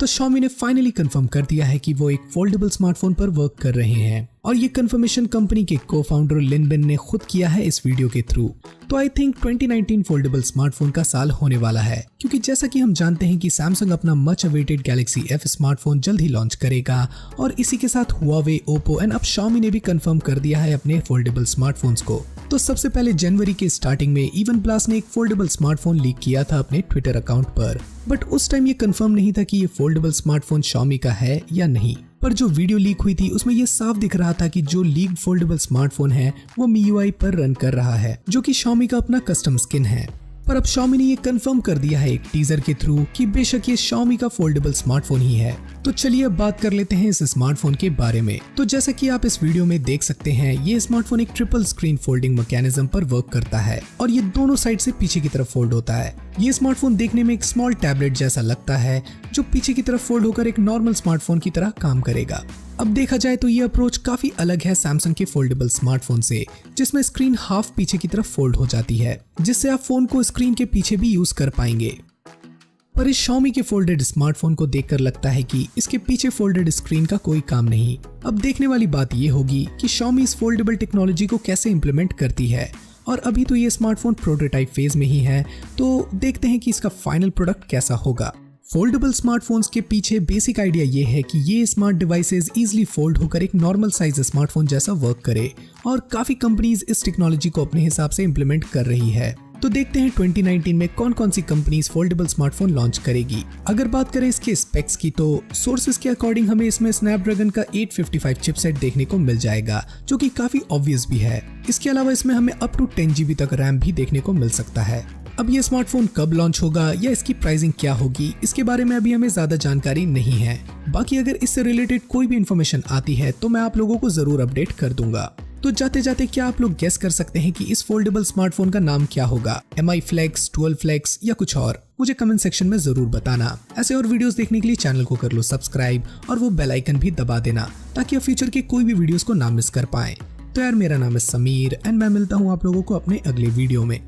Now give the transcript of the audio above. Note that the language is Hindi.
तो Xiaomi ने फाइनली कंफर्म कर दिया है कि वो एक फोल्डेबल स्मार्टफोन पर वर्क कर रहे हैं और ये कंफर्मेशन कंपनी के को-फाउंडर लिन बिन ने खुद किया है इस वीडियो के थ्रू। तो आई थिंक 2019 फोल्डेबल स्मार्टफोन का साल होने वाला है, क्योंकि जैसा कि हम जानते हैं कि सैमसंग अपना much awaited Galaxy F smartphone जल्द ही लॉन्च करेगा और इसी के साथ हुआवे, ओप्पो एंड अब Xiaomi ने भी कंफर्म कर दिया है अपने फोल्डेबल स्मार्टफोन्स को। तो सबसे पहले जनवरी के स्टार्टिंग में इवन प्लस ने एक फोल्डेबल स्मार्टफोन लीक किया था अपने ट्विटर अकाउंट पर, बट उस टाइम ये कंफर्म नहीं था कि ये फोल्डेबल स्मार्टफोन Xiaomi का है या नहीं। पर जो वीडियो लीक हुई थी उसमें ये साफ दिख रहा था कि जो लीक्ड फोल्डेबल स्मार्टफोन है वो MIUI पर रन कर रहा है, जो कि Xiaomi का अपना कस्टम स्किन है। पर अब Xiaomi ने ये कंफर्म कर दिया है एक टीजर के थ्रू कि बेशक ये Xiaomi का फोल्डेबल स्मार्टफोन ही है। तो चलिए अब बात कर लेते हैं इस स्मार्टफोन के बारे में। तो जैसा कि आप इस वीडियो में देख सकते हैं, ये स्मार्टफोन एक ट्रिपल स्क्रीन फोल्डिंग मैकेनिज्म पर वर्क करता है और ये दोनों साइड से पीछे की तरफ फोल्ड होता है। ये स्मार्टफोन देखने में एक स्मॉल टैबलेट जैसा लगता है जो पीछे की तरफ फोल्ड होकर एक नॉर्मल स्मार्टफोन की तरह काम करेगा। अब देखा जाए तो ये अप्रोच काफी अलग है सैमसंग के फोल्डेबल स्मार्टफोन से, जिसमें स्क्रीन हाफ पीछे की तरफ फोल्ड हो जाती है, जिससे आप फोन को स्क्रीन के पीछे भी यूज कर पाएंगे। पर इस Xiaomi के फोल्डेड स्मार्टफोन को देखकर लगता है कि इसके पीछे फोल्डेड स्क्रीन का कोई काम नहीं। अब देखने वाली बात ये होगी कि Xiaomi इस फोल्डेबल टेक्नोलॉजी को कैसे इम्प्लीमेंट करती है, और अभी तो ये स्मार्टफोन प्रोटोटाइप फेज में ही है, तो देखते हैं कि इसका फाइनल प्रोडक्ट कैसा होगा। फोल्डेबल स्मार्टफोन्स के पीछे बेसिक आइडिया ये है कि ये स्मार्ट डिवाइसेस इजीली फोल्ड होकर एक नॉर्मल साइज स्मार्टफोन जैसा वर्क करे, और काफी कंपनीज इस टेक्नोलॉजी को अपने हिसाब से इम्प्लीमेंट कर रही है। तो देखते हैं 2019 में कौन कौन सी कंपनीज फोल्डेबल स्मार्टफोन लॉन्च करेगी। अगर बात करें इसके स्पेक्स की, तो सोर्सेज के अकॉर्डिंग हमें इसमें स्नैपड्रैगन का 855 चिपसेट देखने को मिल जाएगा, जो कि काफी ऑब्वियस भी है। इसके अलावा इसमें हमें अप टू 10 GB तक रैम भी देखने को मिल सकता है। अब ये स्मार्टफोन कब लॉन्च होगा या इसकी प्राइसिंग क्या होगी, इसके बारे में अभी हमें ज्यादा जानकारी नहीं है। बाकी अगर इससे रिलेटेड कोई भी इन्फॉर्मेशन आती है तो मैं आप लोगों को जरूर अपडेट कर दूंगा। तो जाते जाते क्या आप लोग गेस कर सकते हैं कि इस फोल्डेबल स्मार्टफोन का नाम क्या होगा? MI फ्लेक्स, 12 फ्लेक्स या कुछ और? मुझे कमेंट सेक्शन में जरूर बताना। ऐसे और वीडियोस देखने के लिए चैनल को कर लो सब्सक्राइब और वो बेल आइकन भी दबा देना, ताकि आप फ्यूचर के कोई भी वीडियोस को ना मिस कर पाएं। तो यार, मेरा नाम है समीर एंड मैं मिलता हूँ आप लोगों को अपने अगले वीडियो में।